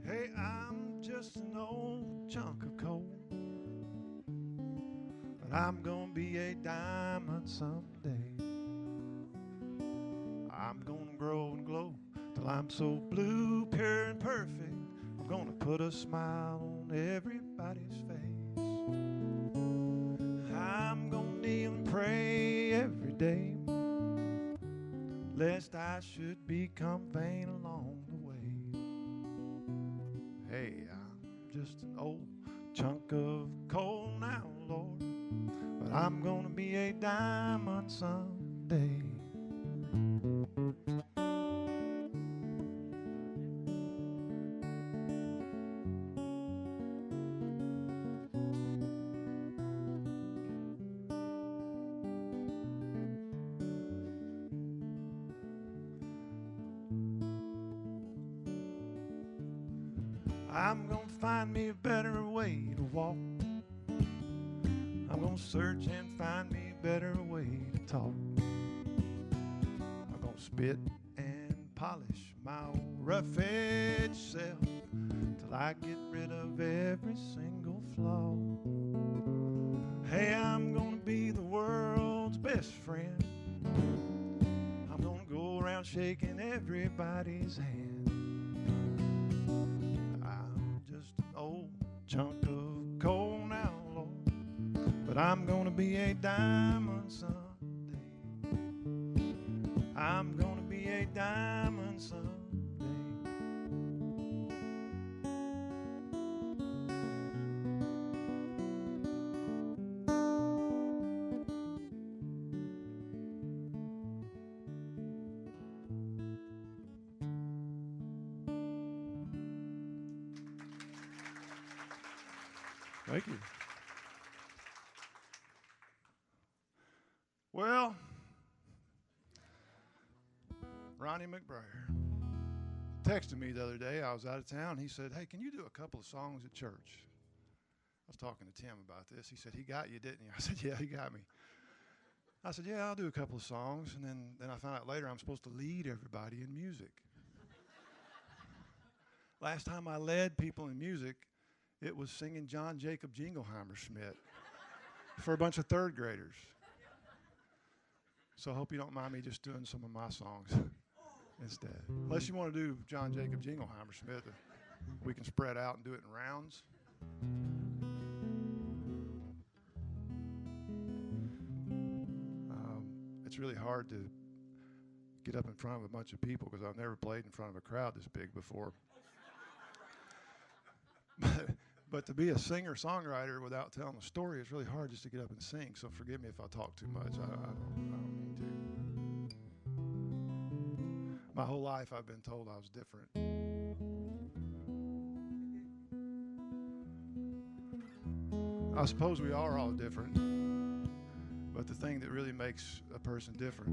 Hey, I'm just an old chunk of coal, but I'm gonna be a diamond someday. I'm gonna grow and glow till I'm so blue, pure and perfect. I'm gonna put a smile on everybody's face. I'm gonna kneel and pray every day, lest I should become vain along the way. Hey, I'm just an old chunk of coal now, Lord, but I'm gonna be a diamond someday. I'm gonna find me a better way to walk. I'm gonna search and find me a better way to talk. I'm gonna spit and polish my old rough-edged self till I get rid of every single flaw. Hey, I'm gonna be the world's best friend. I'm gonna go around shaking everybody's hand. Just an old chunk of coal now, Lord, but I'm gonna be a diamond someday. I'm gonna be a diamond someday. Thank you. Well, Ronnie McBriar texted me the other day. I was out of town. He said, hey, can you do a couple of songs at church? I was talking to Tim about this. He said, he got you, didn't he? I said, yeah, he got me. I said, yeah, I'll do a couple of songs. And then I found out later I'm supposed to lead everybody in music. Last time I led people in music, it was singing John Jacob Jingleheimer Schmidt for a bunch of third graders. So I hope you don't mind me just doing some of my songs instead. Unless you want to do John Jacob Jingleheimer Schmidt, we can spread out and do it in rounds. It's really hard to get up in front of a bunch of people because I've never played in front of a crowd this big before. But to be a singer-songwriter without telling a story is really hard just to get up and sing. So forgive me if I talk too much. I don't mean to. My whole life I've been told I was different. I suppose we are all different. But the thing that really makes a person different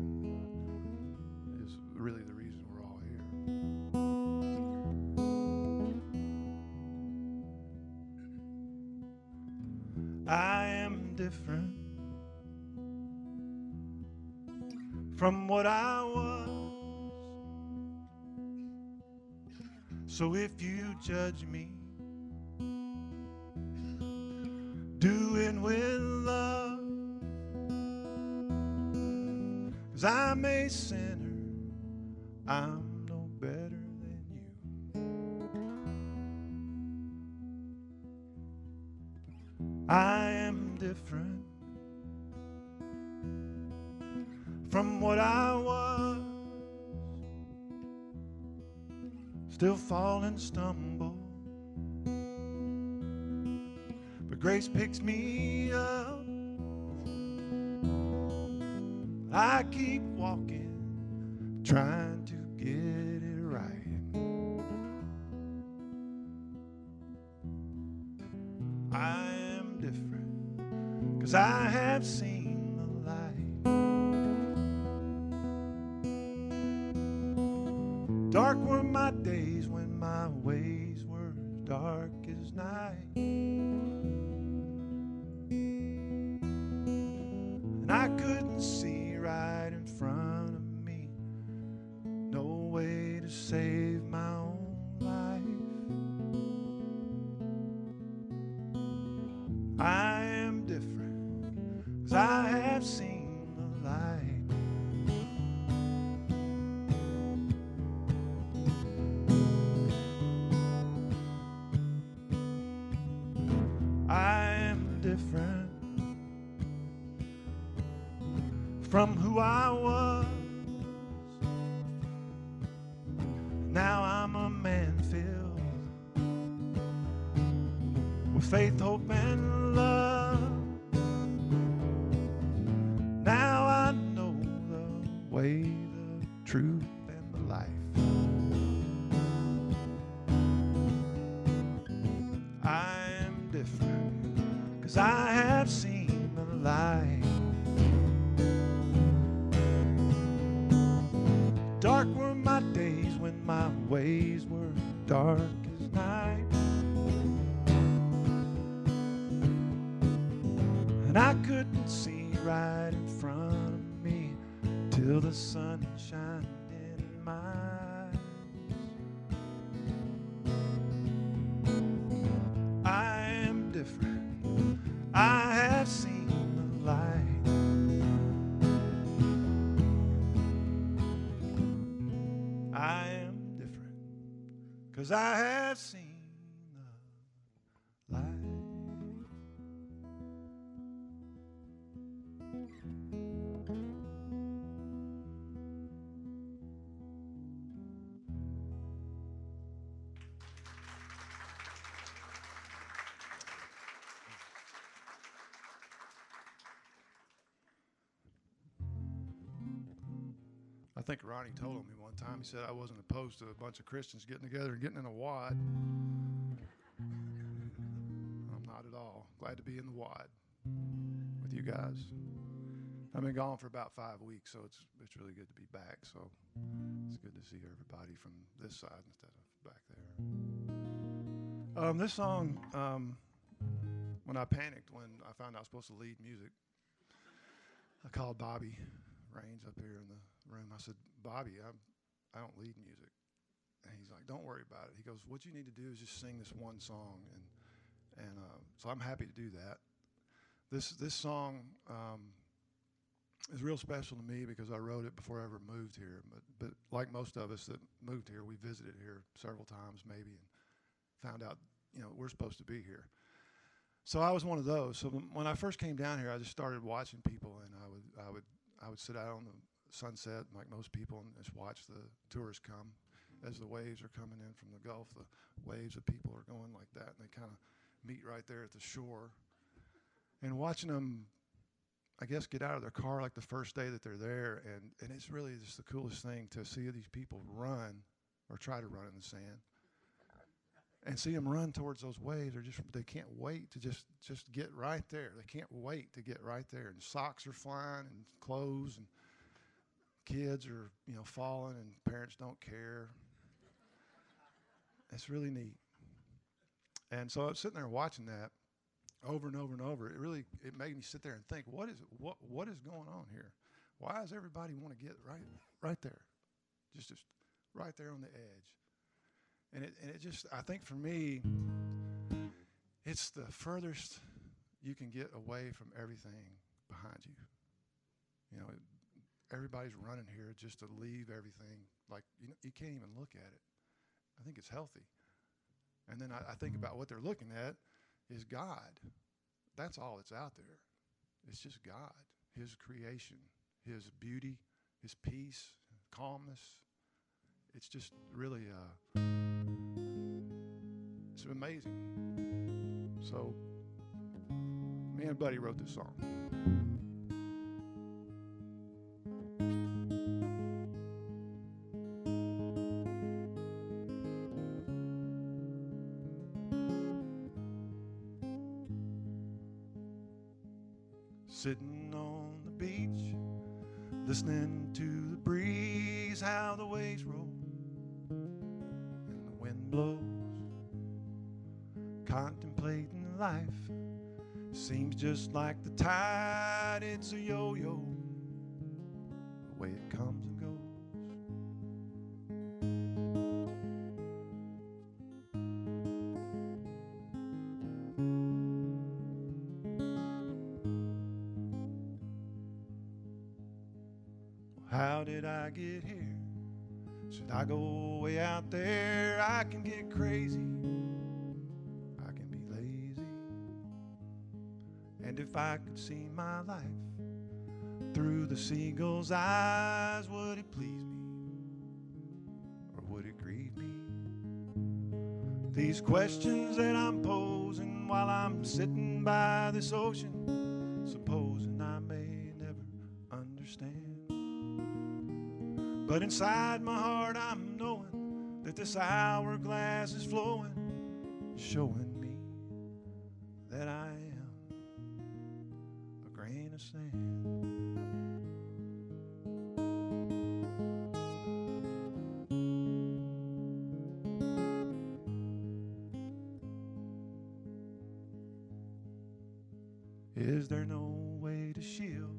is really the reason we're all here. I am different from what I was. So if you judge me, do it with love. 'Cause I'm a sinner, I'm no better than you. I am different from what I was. Still fall and stumble, but grace picks me up. I keep walking, trying to get it right. have seen the light. Dark were my days when my ways were dark as night. And I couldn't see right in front of me, no way to save my own life. I am different, 'cause I have seen the light. I am different from who I was. Now I'm a man filled with faith, hope, and love. Now I know the way, the truth, and the life. I am different, 'cause I have seen the light. Dark were my days when my ways were dark as night. And I couldn't see right in front of me till the sun shined in my eyes. I am different. I have seen the light. I am different, 'cause I have seen the light. I think Ronnie told me one time, he said I wasn't opposed to a bunch of Christians getting together and getting in a wad. I'm not at all. Glad to be in the wad with you guys. I've been gone for about 5 weeks, so it's really good to be back. So it's good to see everybody from this side instead of back there. This song, when I panicked when I found out I was supposed to lead music, I called Bobby Raines up here in the room. I said, Bobby, I don't lead music. And he's like, don't worry about it. He goes, what you need to do is just sing this one song. And so I'm happy to do that. This song is real special to me because I wrote it before I ever moved here. But like most of us that moved here, we visited here several times maybe and found out, we're supposed to be here. So I was one of those. So when I first came down here, I just started watching people, and I would sit out on the sunset like most people and just watch the tourists come. As the waves are coming in from the Gulf, the waves of people are going like that, and they kind of meet right there at the shore. And watching them, I guess, get out of their car like the first day that they're there, and it's really just the coolest thing to see these people run or try to run in the sand. And see them run towards those waves, they can't wait to just get right there. They can't wait to get right there. And socks are flying and clothes, and kids are, falling, and parents don't care. It's really neat. And so I was sitting there watching that over and over and over. It made me sit there and think, what is going on here? Why does everybody want to get right there? Just right there on the edge. And it just, I think for me, it's the furthest you can get away from everything behind you. Everybody's running here just to leave everything. Like, you can't even look at it. I think it's healthy. And then I think about what they're looking at is God. That's all that's out there. It's just God, His creation, His beauty, His peace, calmness. It's just really, it's amazing. So, me and Buddy wrote this song. sitting on the beach, listening to the breeze, how the waves roll and the wind blows, contemplating life. Seems just like the tide, it's a yo-yo, the way it comes and goes. How did I get here? Should I go way out there? I can get crazy, I can be lazy. And if I could see my life through the seagull's eyes, would it please me or would it grieve me? These questions that I'm posing while I'm sitting by this ocean, supposing I may never understand. But inside my heart I'm knowing that this hourglass is flowing, showing me that I am a grain of sand. Is there no way to shield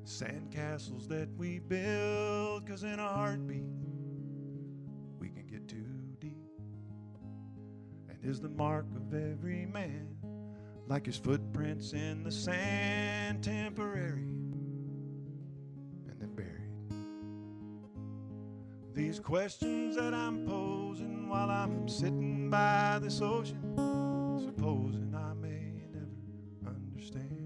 sandcastles that we build? 'Cause in a heartbeat we can get too deep. And is the mark of every man like his footprints in the sand, temporary and then buried? These questions that I'm posing while I'm sitting by this ocean, supposing I may never understand.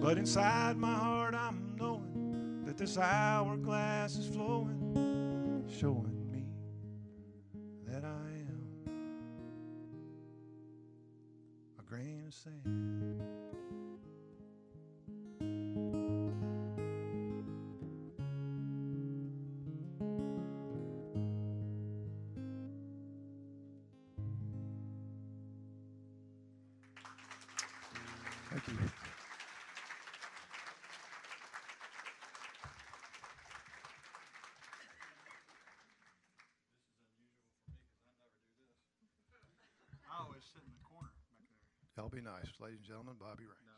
But inside my heart I'm knowing that this hourglass is flowing, showing me that I am a grain of sand. Thank you. I always sit in the corner back there. Y'all be nice, ladies and gentlemen. Bobby Ray. No.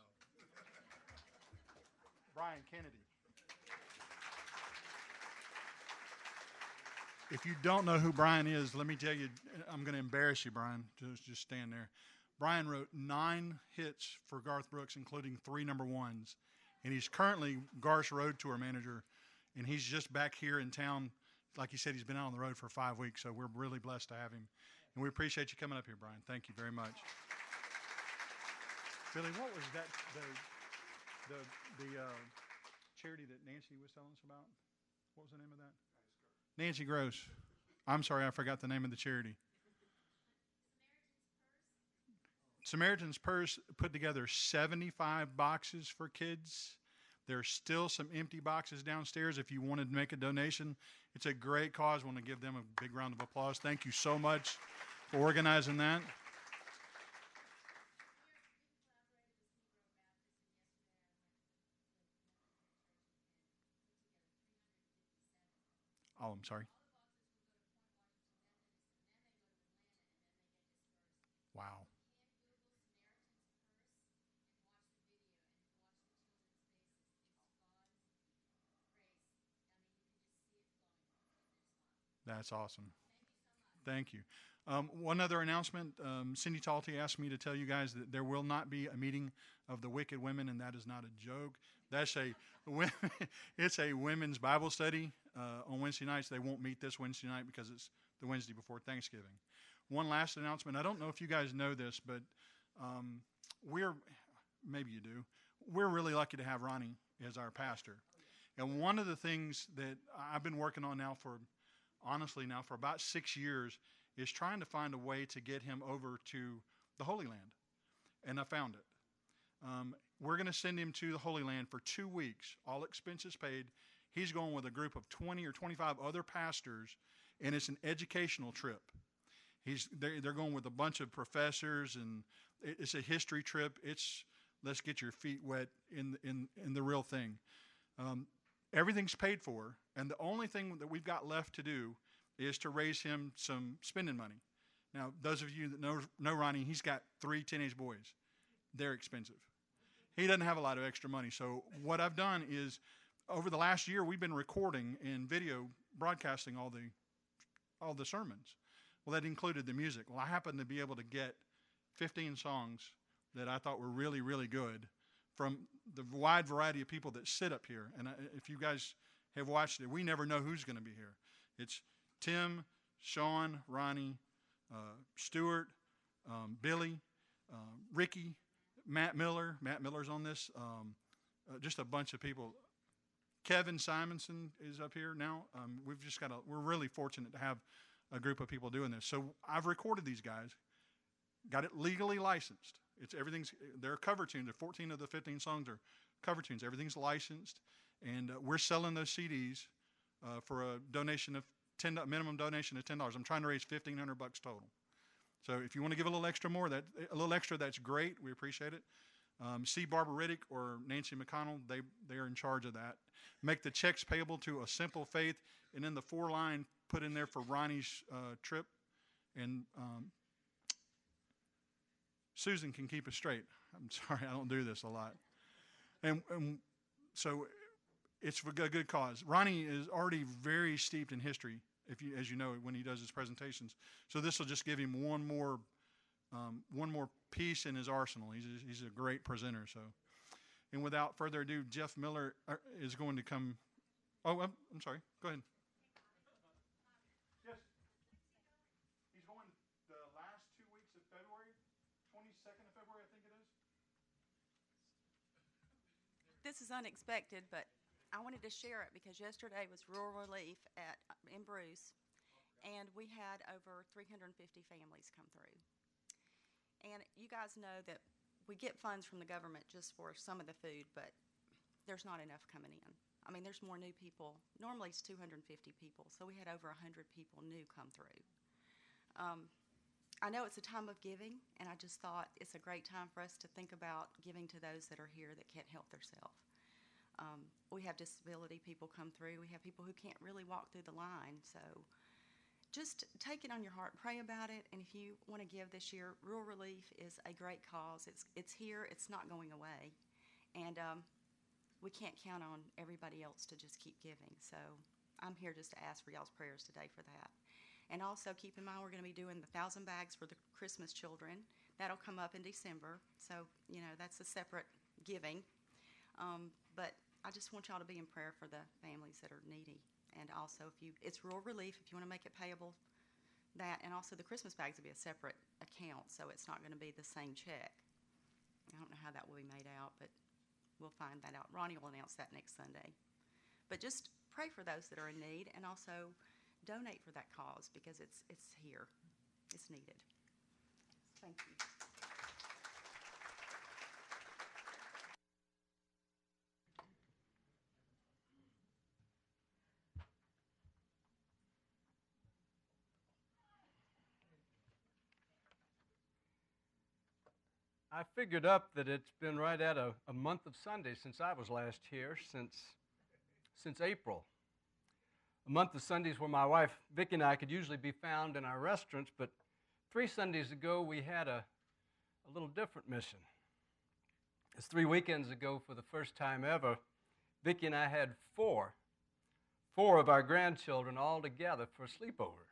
Brian Kennedy. If you don't know who Brian is, let me tell you, I'm going to embarrass you, Brian. Just stand there. Brian wrote 9 hits for Garth Brooks, including 3 number ones. And he's currently Garth's road tour manager. And he's just back here in town. Like he said, he's been out on the road for 5 weeks, so we're really blessed to have him. And we appreciate you coming up here, Brian. Thank you very much. Billy, what was that, the charity that Nancy was telling us about? What was the name of that? Nancy Gross. I'm sorry, I forgot the name of the charity. Samaritan's Purse put together 75 boxes for kids. There's still some empty boxes downstairs if you wanted to make a donation. It's a great cause. I want to give them a big round of applause. Thank you so much for organizing that. Oh, I'm sorry. Wow. That's awesome. Thank you. One other announcement. Cindy Talty asked me to tell you guys that there will not be a meeting of the Wicked Women, and that is not a joke. That's it's a women's Bible study on Wednesday nights. They won't meet this Wednesday night because it's the Wednesday before Thanksgiving. One last announcement. I don't know if you guys know this, but maybe you do. We're really lucky to have Ronnie as our pastor. And one of the things that I've been working on now for about 6 years is trying to find a way to get him over to the Holy Land. And I found it. We're going to send him to the Holy Land for 2 weeks, all expenses paid. He's going with a group of 20 or 25 other pastors, and it's an educational trip. They're going with a bunch of professors, and it's a history trip. It's let's get your feet wet in the real thing. Everything's paid for, and the only thing that we've got left to do is to raise him some spending money. Now, those of you that know Ronnie, he's got 3 teenage boys. They're expensive. He doesn't have a lot of extra money. So what I've done is, over the last year, we've been recording and video broadcasting all the sermons. Well, that included the music. Well, I happened to be able to get 15 songs that I thought were really, really good from the wide variety of people that sit up here. And if you guys have watched it, we never know who's going to be here. It's Tim, Sean, Ronnie, Stuart, Billy, Ricky, Matt Miller. Matt Miller's on this. Just a bunch of people. Kevin Simonson is up here now. We're really fortunate to have a group of people doing this. So I've recorded these guys, got it legally licensed. They're cover tunes. 14 of the 15 songs are cover tunes. Everything's licensed, and we're selling those CDs for a donation of minimum donation of $10. I'm trying to raise $1,500 total. So if you want to give a little extra, that's great. We appreciate it. See Barbara Riddick or Nancy McConnell. They are in charge of that. Make the checks payable to A Simple Faith, and then the 4-line put in there for Ronnie's trip. And Susan can keep us straight. I'm sorry, I don't do this a lot. And so it's for a good cause. Ronnie is already very steeped in history, as you know, when he does his presentations. So this will just give him one more piece in his arsenal. He's a great presenter. So, and without further ado, Jeff Miller is going to come. Oh, I'm sorry. Go ahead. Yes, he's going the last 2 weeks of February, 22nd of February, I think it is. This is unexpected, but I wanted to share it because yesterday was Rural Relief in Bruce, and we had over 350 families come through. And you guys know that we get funds from the government just for some of the food, but there's not enough coming in. I mean, there's more new people. Normally it's 250 people, so we had over 100 people new come through. I know it's a time of giving, and I just thought it's a great time for us to think about giving to those that are here that can't help themselves. We have disability people come through. We have people who can't really walk through the line, so just take it on your heart, pray about it, and if you want to give this year, Rural Relief is a great cause. It's here, it's not going away, and we can't count on everybody else to just keep giving, so I'm here just to ask for y'all's prayers today for that. And also keep in mind we're going to be doing the 1,000 bags for the Christmas children. That'll come up in December, so that's a separate giving, but I just want y'all to be in prayer for the families that are needy. And also, it's Rural Relief, if you want to make it payable, that, and also the Christmas bags will be a separate account, so it's not going to be the same check. I don't know how that will be made out, but we'll find that out. Ronnie will announce that next Sunday. But just pray for those that are in need, and also donate for that cause because it's here. It's needed. Thank you. I figured up that it's been right at a month of Sundays since I was last here, since April. A month of Sundays where my wife, Vicki, and I could usually be found in our restaurants, but 3 Sundays ago we had a little different mission. It's 3 weekends ago, for the first time ever, Vicki and I had four of our grandchildren all together for a sleepover.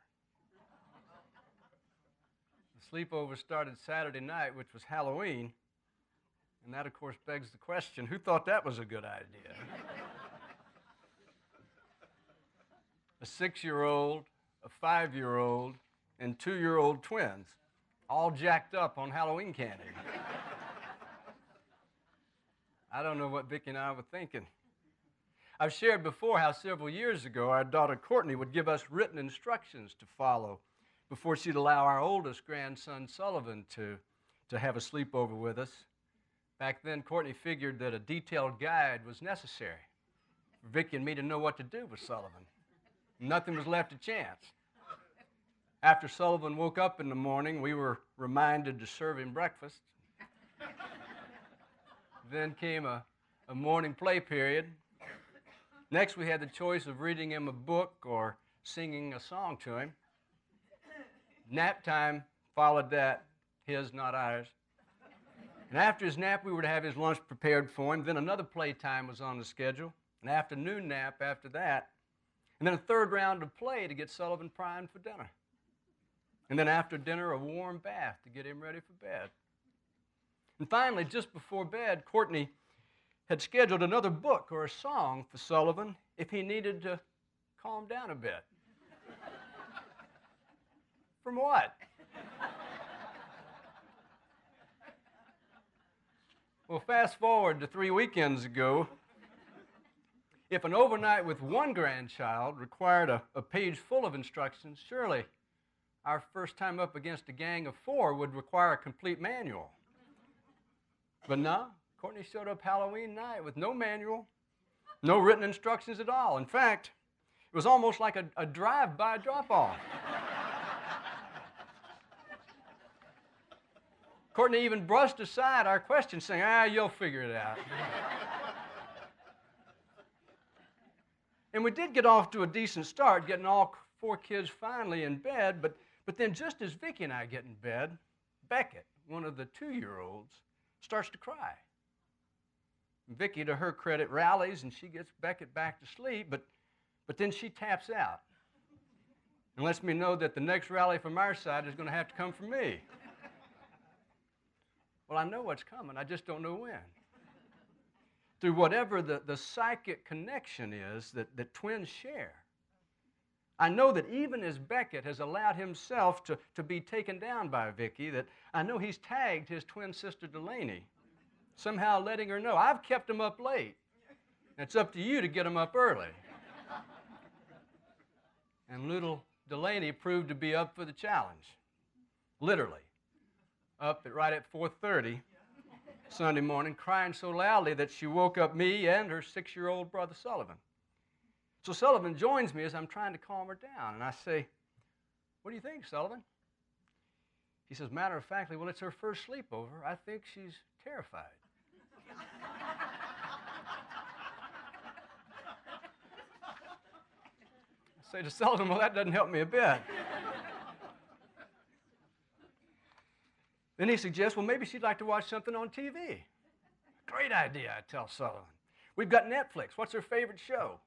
The sleepover started Saturday night, which was Halloween, and that, of course, begs the question, who thought that was a good idea? A 6-year-old, a 5-year-old, and 2-year-old twins, all jacked up on Halloween candy. I don't know what Vicki and I were thinking. I've shared before how several years ago our daughter Courtney would give us written instructions to follow before she'd allow our oldest grandson Sullivan to have a sleepover with us. Back then, Courtney figured that a detailed guide was necessary for Vicki and me to know what to do with Sullivan. Nothing was left to chance. After Sullivan woke up in the morning, we were reminded to serve him breakfast. Then came a morning play period. Next, we had the choice of reading him a book or singing a song to him. Nap time followed that, his, not ours. And after his nap, we were to have his lunch prepared for him. Then another playtime was on the schedule, an afternoon nap after that, and then a third round of play to get Sullivan primed for dinner. And then after dinner, a warm bath to get him ready for bed. And finally, just before bed, Courtney had scheduled another book or a song for Sullivan if he needed to calm down a bit. From what? Well, fast forward to 3 weekends ago. If an overnight with one grandchild required a page full of instructions, surely our first time up against a gang of 4 would require a complete manual. But no, Courtney showed up Halloween night with no manual, no written instructions at all. In fact, it was almost like a drive-by drop-off. Courtney even brushed aside our questions, saying, you'll figure it out. And we did get off to a decent start, getting all 4 kids finally in bed, but then just as Vicki and I get in bed, Beckett, one of the 2-year-olds, starts to cry. Vicki, to her credit, rallies and she gets Beckett back to sleep, but then she taps out and lets me know that the next rally from our side is going to have to come from me. Well, I know what's coming, I just don't know when. Through whatever the psychic connection is that twins share, I know that even as Beckett has allowed himself to be taken down by Vicki, that I know he's tagged his twin sister Delaney, somehow letting her know, I've kept him up late. It's up to you to get him up early. And little Delaney proved to be up for the challenge, literally. Up right at 4:30 Sunday morning, crying so loudly that she woke up me and her 6-year-old brother Sullivan. So Sullivan joins me as I'm trying to calm her down, and I say, what do you think, Sullivan? He says, matter of factly, well, it's her first sleepover. I think she's terrified. I say to Sullivan, well, that doesn't help me a bit. Then he suggests, well, maybe she'd like to watch something on TV. Great idea, I tell Sullivan. We've got Netflix. What's her favorite show?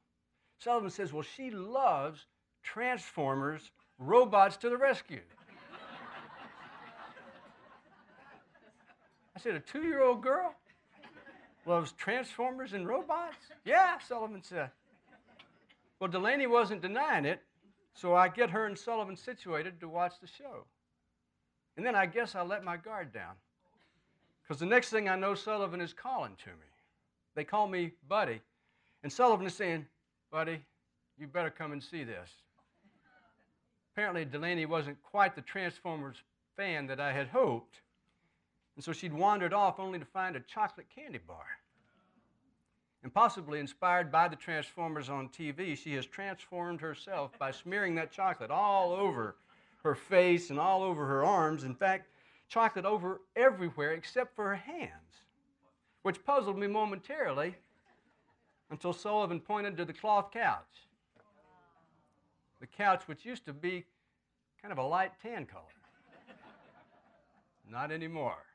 Sullivan says, well, she loves Transformers, Robots to the Rescue. I said, a 2-year-old girl loves Transformers and robots? Yeah, Sullivan said. Well, Delaney wasn't denying it, so I get her and Sullivan situated to watch the show. And then I guess I let my guard down, because the next thing I know, Sullivan is calling to me. They call me Buddy, and Sullivan is saying, Buddy, you better come and see this. Apparently, Delaney wasn't quite the Transformers fan that I had hoped, and so she'd wandered off only to find a chocolate candy bar. And possibly inspired by the Transformers on TV, she has transformed herself by smearing that chocolate all over her face and all over her arms. In fact, chocolate over everywhere except for her hands, which puzzled me momentarily until Sullivan pointed to the cloth couch. The couch which used to be kind of a light tan color. Not anymore.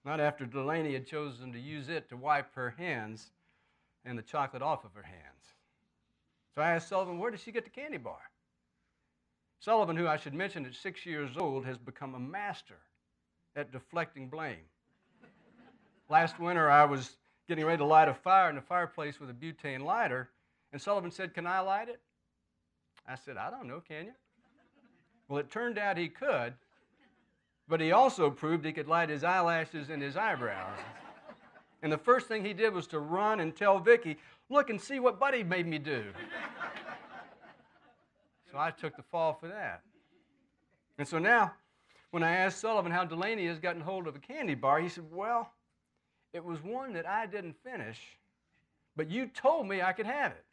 Not after Delaney had chosen to use it to wipe her hands and the chocolate off of her hands. So I asked Sullivan, where did she get the candy bar? Sullivan, who I should mention at 6 years old, has become a master at deflecting blame. Last winter, I was getting ready to light a fire in the fireplace with a butane lighter, and Sullivan said, can I light it? I said, I don't know, can you? Well, it turned out he could, but he also proved he could light his eyelashes and his eyebrows. And the first thing he did was to run and tell Vicki, look and see what Buddy made me do. So I took the fall for that. And so now, when I asked Sullivan how Delaney has gotten hold of a candy bar, he said, well, it was one that I didn't finish, but you told me I could have it.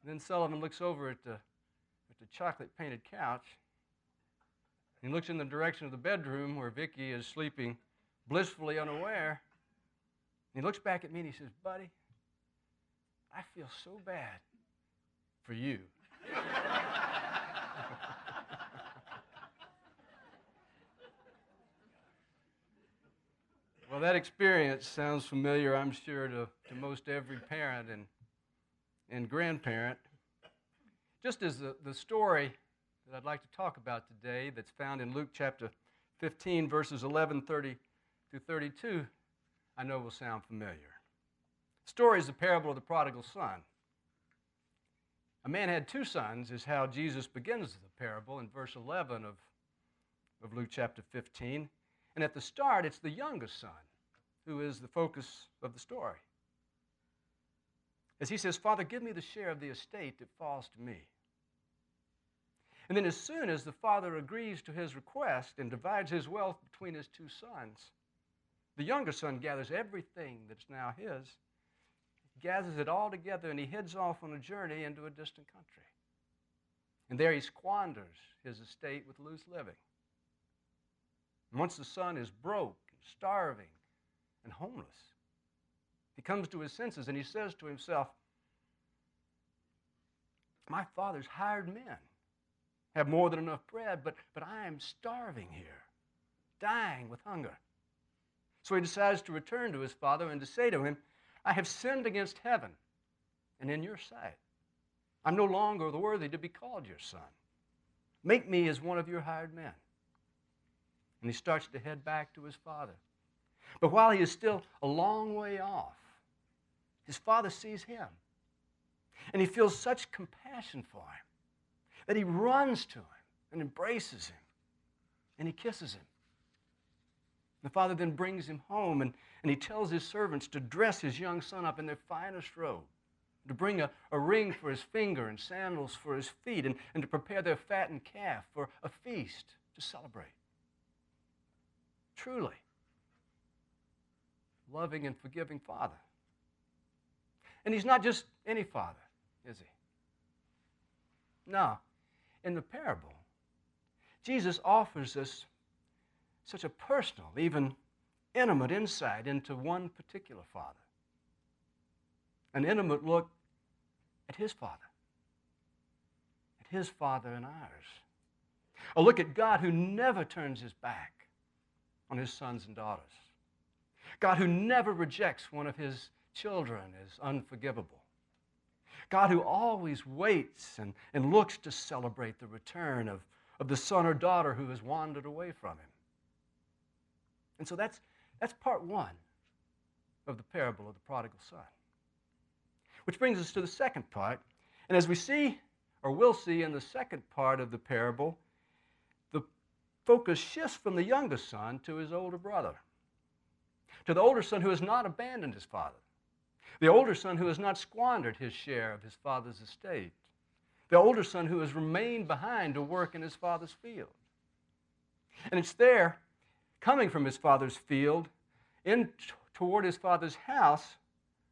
And then Sullivan looks over at the chocolate-painted couch, and he looks in the direction of the bedroom where Vicki is sleeping blissfully unaware. And he looks back at me and he says, "Buddy, I feel so bad for you." Well, that experience sounds familiar, I'm sure, to most every parent and grandparent. Just as the story that I'd like to talk about today that's found in Luke chapter 15, verses 11:30 through 32, I know will sound familiar. The story is the parable of the prodigal son. A man had two sons is how Jesus begins the parable in verse 11 of Luke chapter 15. And at the start, it's the youngest son who is the focus of the story. As he says, "Father, give me the share of the estate that falls to me." And then as soon as the father agrees to his request and divides his wealth between his two sons, the younger son gathers everything that's now his, gathers it all together, and he heads off on a journey into a distant country. And there he squanders his estate with loose living. And once the son is broke, starving, and homeless, he comes to his senses and he says to himself, "My father's hired men have more than enough bread, but I am starving here, dying with hunger." So he decides to return to his father and to say to him, "I have sinned against heaven and in your sight. I'm no longer worthy to be called your son. Make me as one of your hired men." And he starts to head back to his father. But while he is still a long way off, his father sees him. And he feels such compassion for him that he runs to him and embraces him. And he kisses him. The father then brings him home and he tells his servants to dress his young son up in their finest robe, to bring a ring for his finger and sandals for his feet, and to prepare their fattened calf for a feast to celebrate. Truly, loving and forgiving father. And he's not just any father, is he? No. In the parable, Jesus offers us such a personal, even intimate insight into one particular father. An intimate look at his father and ours. A look at God who never turns his back on his sons and daughters. God who never rejects one of his children as unforgivable. God who always waits and looks to celebrate the return of the son or daughter who has wandered away from him. And so that's part one of the parable of the prodigal son. Which brings us to the second part. And as we see, or will see in the second part of the parable, the focus shifts from the youngest son to his older brother. To the older son who has not abandoned his father. The older son who has not squandered his share of his father's estate. The older son who has remained behind to work in his father's field. And it's there, coming from his father's field, toward his father's house,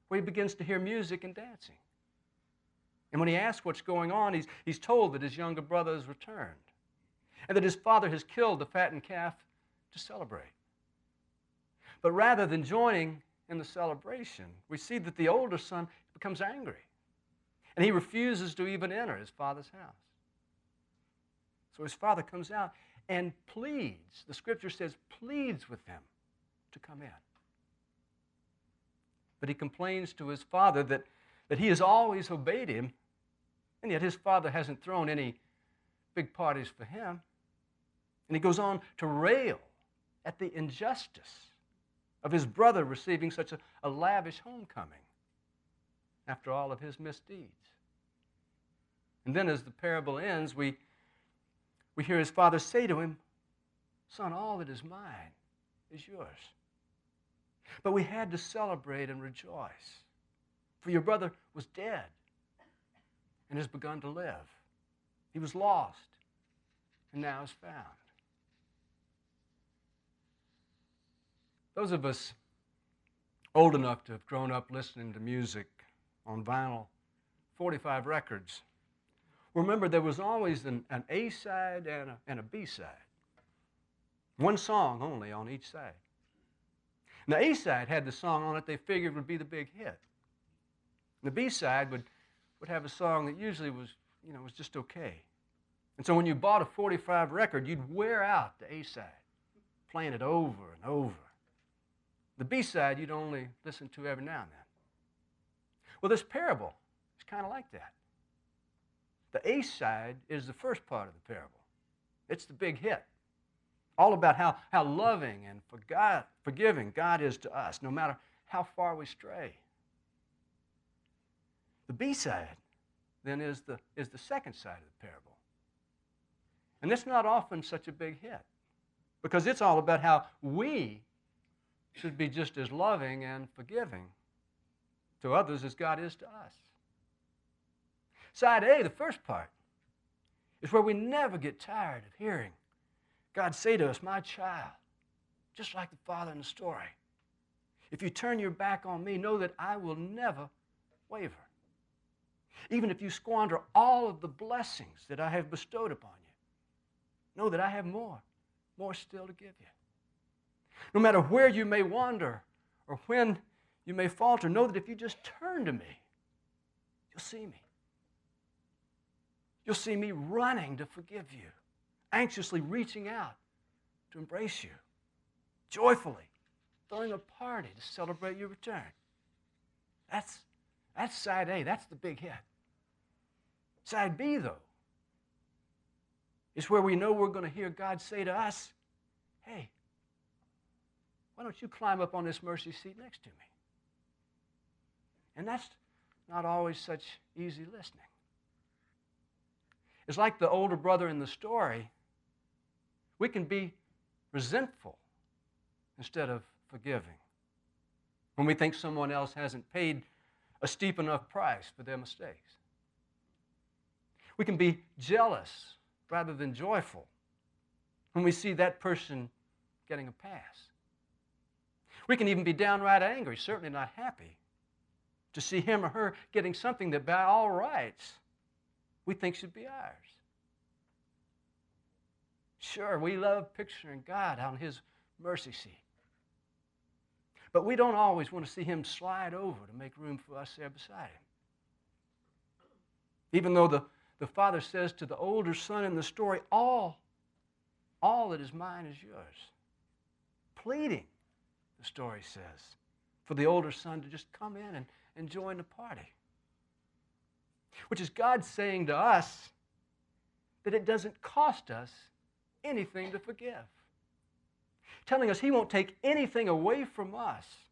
where he begins to hear music and dancing. And when he asks what's going on, he's told that his younger brother has returned, and that his father has killed the fattened calf to celebrate. But rather than joining in the celebration, we see that the older son becomes angry, and he refuses to even enter his father's house. So his father comes out and pleads, the scripture says, pleads with him to come in. But he complains to his father that he has always obeyed him, and yet his father hasn't thrown any big parties for him. And he goes on to rail at the injustice of his brother receiving such a lavish homecoming after all of his misdeeds. And then as the parable ends, we hear his father say to him, "Son, all that is mine is yours." But we had to celebrate and rejoice, for your brother was dead and has begun to live. He was lost and now is found. Those of us old enough to have grown up listening to music on vinyl, 45 records, remember there was always an A side and a B side. One song only on each side. And the A side had the song on it they figured would be the big hit. And the B side would have a song that usually was just okay. And so when you bought a 45 record, you'd wear out the A side, playing it over and over. The B side you'd only listen to every now and then. Well, this parable is kind of like that. The A side is the first part of the parable. It's the big hit. All about how loving and forgiving God is to us, no matter how far we stray. The B side, then, is the second side of the parable. And it's not often such a big hit, because it's all about how we should be just as loving and forgiving to others as God is to us. Side A, the first part, is where we never get tired of hearing God say to us, "My child," just like the father in the story, "if you turn your back on me, know that I will never waver. Even if you squander all of the blessings that I have bestowed upon you, know that I have more still to give you. No matter where you may wander or when you may falter, know that if you just turn to me, you'll see me. You'll see me running to forgive you, anxiously reaching out to embrace you, joyfully throwing a party to celebrate your return." That's side A. That's the big hit. Side B, though, is where we know we're going to hear God say to us, "Hey, why don't you climb up on this mercy seat next to me?" And that's not always such easy listening. It's like the older brother in the story. We can be resentful instead of forgiving when we think someone else hasn't paid a steep enough price for their mistakes. We can be jealous rather than joyful when we see that person getting a pass. We can even be downright angry, certainly not happy, to see him or her getting something that by all rights we think should be ours. Sure, we love picturing God on his mercy seat, but we don't always want to see him slide over to make room for us there beside him. Even though the father says to the older son in the story, all that is mine is yours. Pleading, the story says, for the older son to just come in and join the party. Which is God saying to us that it doesn't cost us anything to forgive. Telling us he won't take anything away from us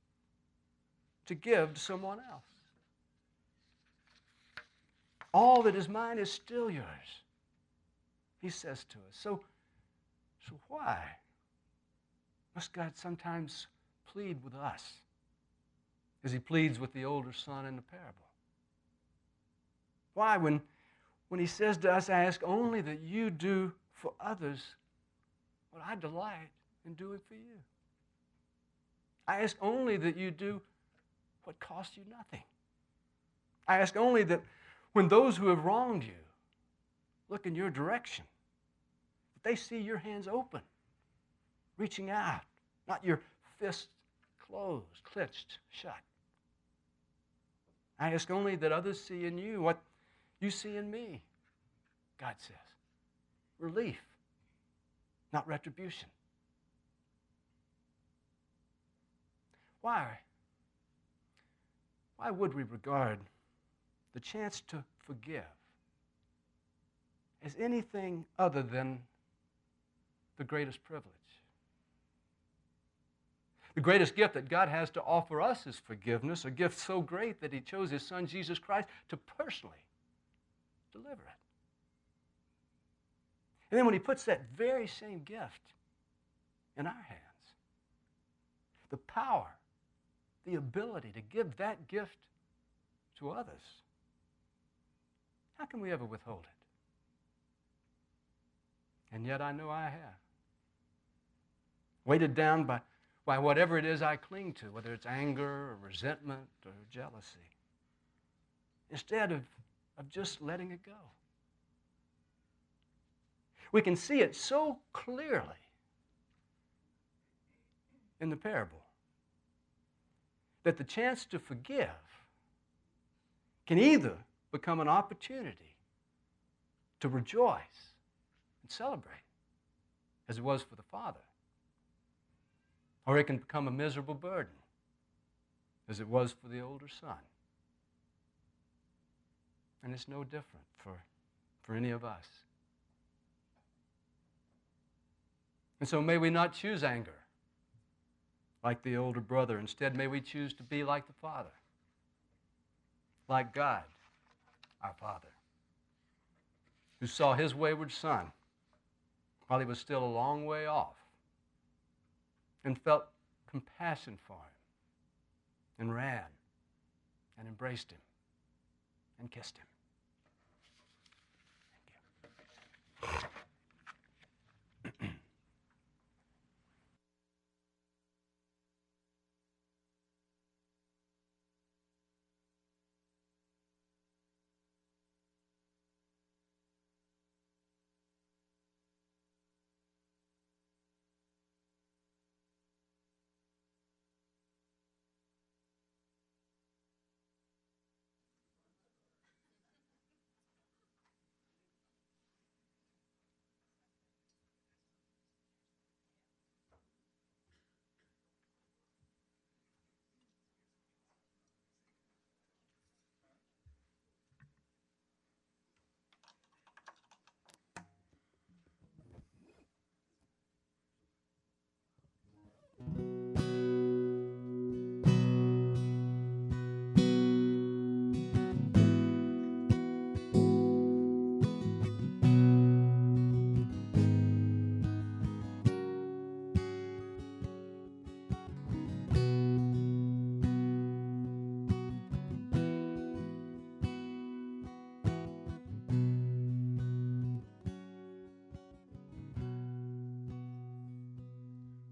to give to someone else. All that is mine is still yours, he says to us. So why must God sometimes plead with us as he pleads with the older son in the parable? Why, when he says to us, "I ask only that you do for others what I delight in doing for you. I ask only that you do what costs you nothing. I ask only that when those who have wronged you look in your direction, that they see your hands open, reaching out, not your fists closed, clenched shut. I ask only that others see in you what you see in me," God says. Relief, not retribution. Why would we regard the chance to forgive as anything other than the greatest privilege? The greatest gift that God has to offer us is forgiveness, a gift so great that he chose his son, Jesus Christ, to personally deliver it. And then when he puts that very same gift in our hands, the power, the ability to give that gift to others, how can we ever withhold it? And yet I know I have. Weighted down by whatever it is I cling to, whether it's anger or resentment or jealousy, instead of just letting it go. We can see it so clearly in the parable. that the chance to forgive can either become an opportunity to rejoice and celebrate, as it was for the father, or it can become a miserable burden, as it was for the older son. And it's no different for any of us. And so may we not choose anger like the older brother. Instead, may we choose to be like the Father, like God, our Father, who saw his wayward son while he was still a long way off and felt compassion for him and ran and embraced him and kissed him. Thank you.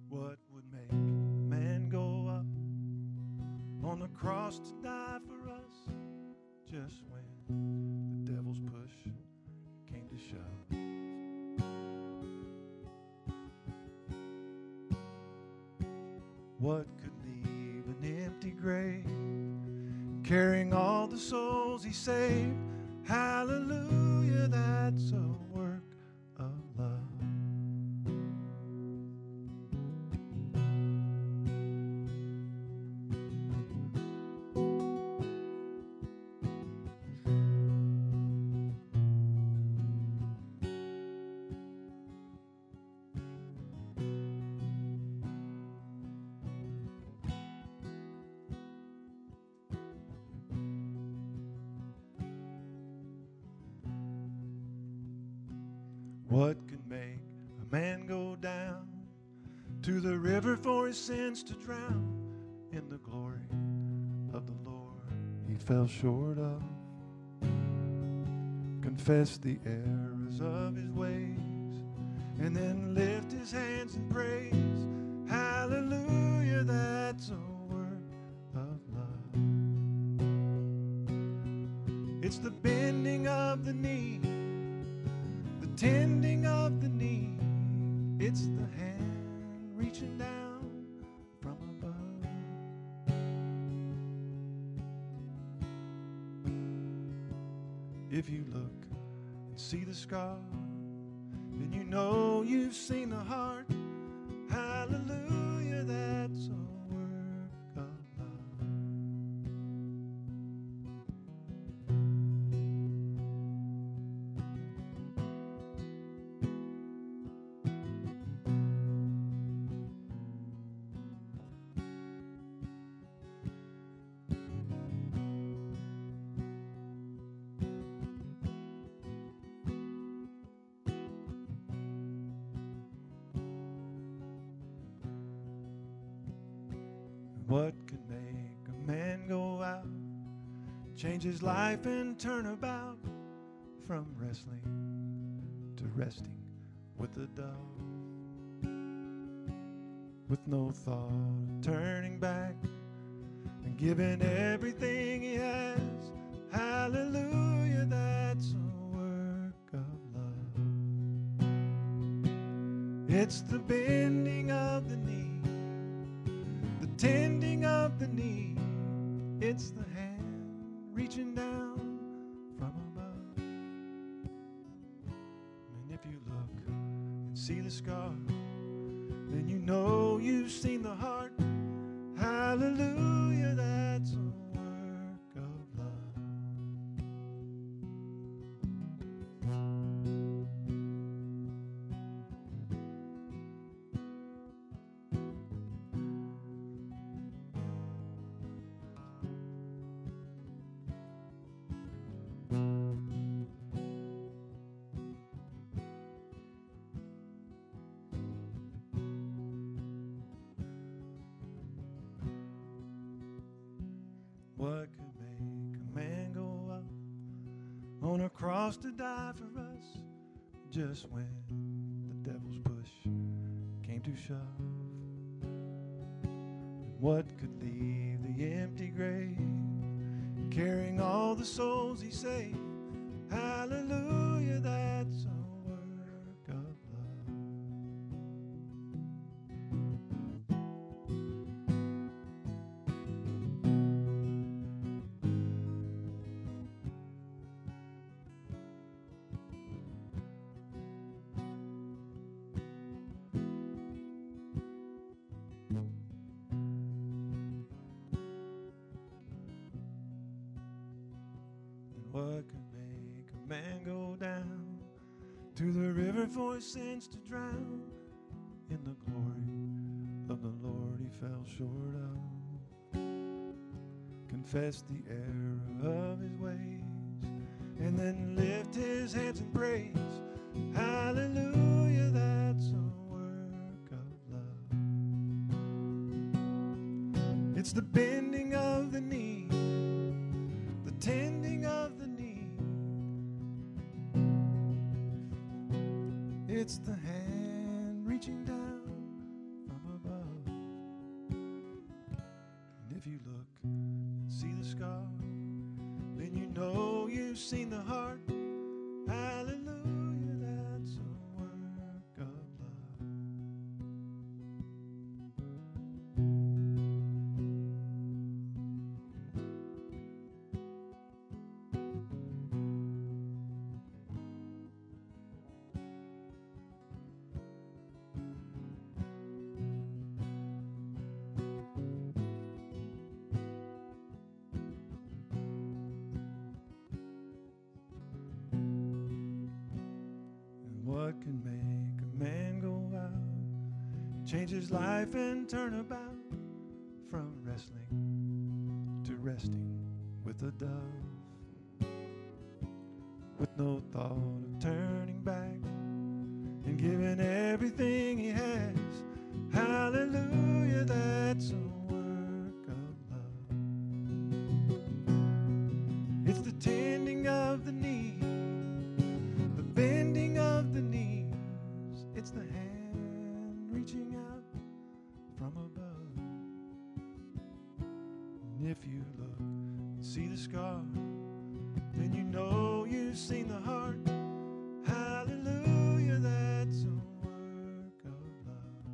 What would make a man go up on the cross to die for us just when the devil's push came to shove? What could leave an empty grave, carrying all the souls he saved? Hallelujah, that's a work of love. What could make a man go down to the river for his sins to drown? In the glory of the Lord he fell short of. Confess the errors of his ways, and then lift his hands in praise. Hallelujah, that's a work of love. It's the bending of the knee, the tending of the knee. It's the hand reaching down from above. If you look and see the scar, then you know you've seen the heart. Hallelujah, that's a work of love. What could make a man go out, change his life and turn about, from wrestling to resting with the dove, with no thought of turning back and giving everything he has? Hallelujah, that's a work of love. It's the bending of the knee, the tending of the knee. It's the hand reaching down from above. And if you look and see the scar, then you know you've seen the heart. Hallelujah, that's a work of love. What could make a man go up on a cross to die for us, just when the devil's push came to shove? And what could leave the empty grave, carrying all the souls he saved? Hallelujah, that's a work of love. What could make a man go down to the river for his sins to drown? In the glory of the Lord he fell short of. Confess the error of his ways, and then lift his hands in praise. Hallelujah, that's a work of love. It's the bending of the knee, the tending of the knee. It's the hand reaching down from above. And if you look and see the scar, then you know you've seen the heart. Hallelujah, that's a work of love. What can make a man go out, change his life and turn about, from wrestling to resting with a dove, with no thought of turning back and giving everything he has? Hallelujah, that's a work of love. It's the tending of the knee, the bending of the knees. It's the hand reaching out from above. And if you look and see the scar, then you know you've seen the heart. Hallelujah, that's a work of love.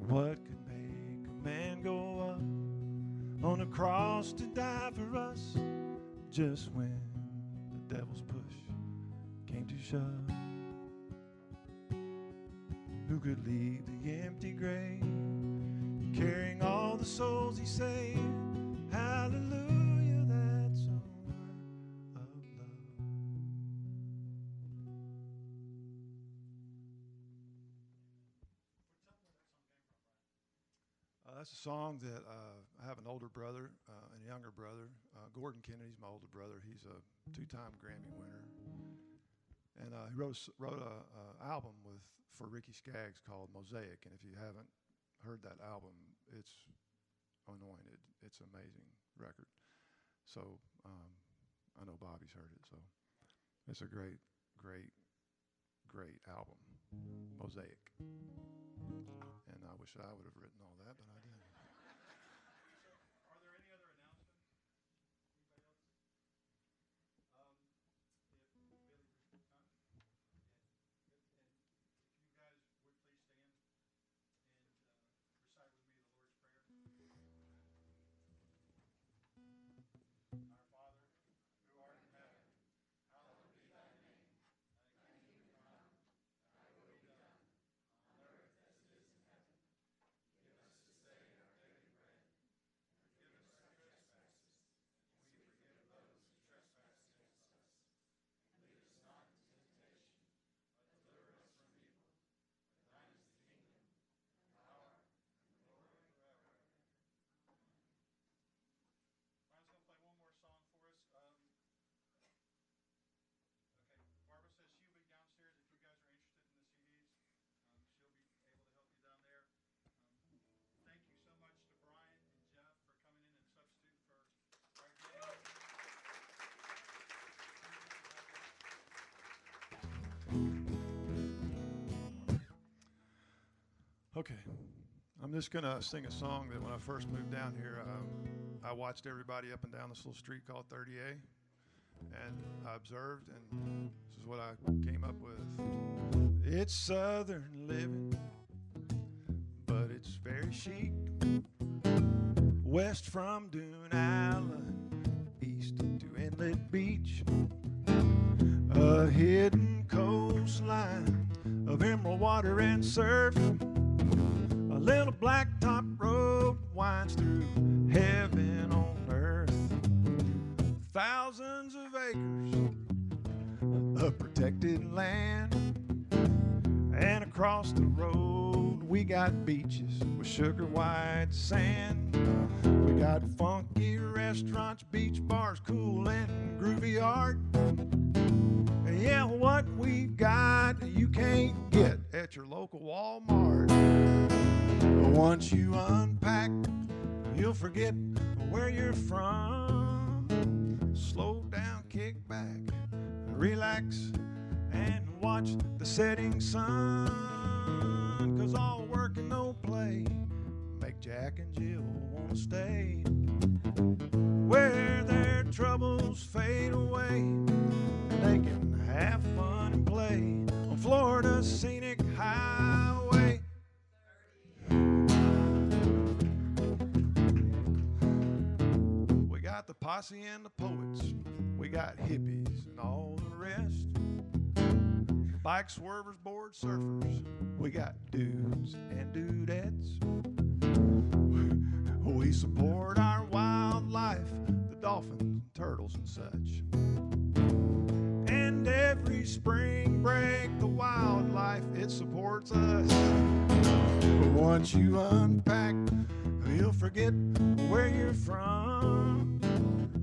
What could make a man go up on a cross to die for us, just when the devil's push came to shove? Who could leave the empty grave, carrying all the souls he saved? Hallelujah, that's a work of love. That's a song that I have an older brother and a younger brother. Gordon Kennedy's my older brother. He's a two-time Grammy winner. And he wrote a album for Ricky Skaggs called Mosaic. And if you haven't heard that album, it's anointed. It's an amazing record. So I know Bobby's heard it, so it's a great, great, great album, Mosaic. And I wish I would have written all that, but I didn't. Are there any other announcements? Anybody else? If Billy would come, and if you guys would please stand and recite with me the Lord's Prayer. Our Father, who art in heaven, hallowed be thy name. Thy kingdom come, thy will be done, on earth as it is in heaven. Give us this day our daily bread, and forgive us our trespasses, as we forgive those who trespass against us. And lead us not into temptation, but deliver us from evil. For thine is the kingdom, and the power, and the glory forever. Brian's going to play one more song for us. Okay, Barbara says she'll be downstairs if you guys are interested in the CDs. She'll be able to help you down there. Thank you so much to Brian and Jeff for coming in and substituting for our James. Okay, I'm just going to sing a song that when I first moved down here, I watched everybody up and down this little street called 30A, and I observed, and this is what I came up with. It's southern living, but it's very chic. West from Dune Island, east to Inlet Beach. A hidden coastline of emerald water and surf. A little blacktop road winds through heaven on earth. Thousands of acres of protected land. And across the road we got beaches with sugar white sand. We got funky restaurants, beach bars, cool and groovy art. Yeah, what we've got you can't get at your local Walmart. Once you unpack, you'll forget where you're from. Slow down, kick back, relax, and watch the setting sun. 'Cause all work and no play make Jack and Jill wanna stay. Where their troubles fade away, and they can have fun and play on Florida's scenic highway. We got the posse and the poets, we got hippies and all the rest. Bike swervers, board surfers, we got dudes and dudettes. We support our wildlife, the dolphins and turtles and such. And every spring break, the wildlife, it supports us. But once you unpack, you'll forget where you're from.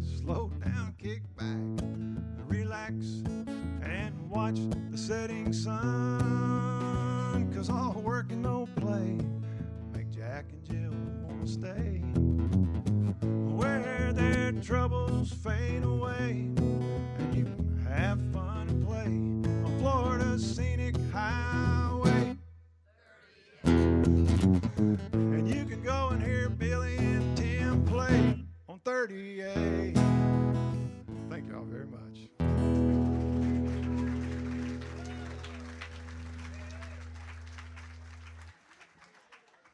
Slow down, kick back, relax, and watch the setting sun. 'Cause all work and no play make Jack and Jill wanna stay. Where their troubles fade away, and you can have fun and play on Florida's scenic highway. And you can go and hear Billy and Tim play on 30A.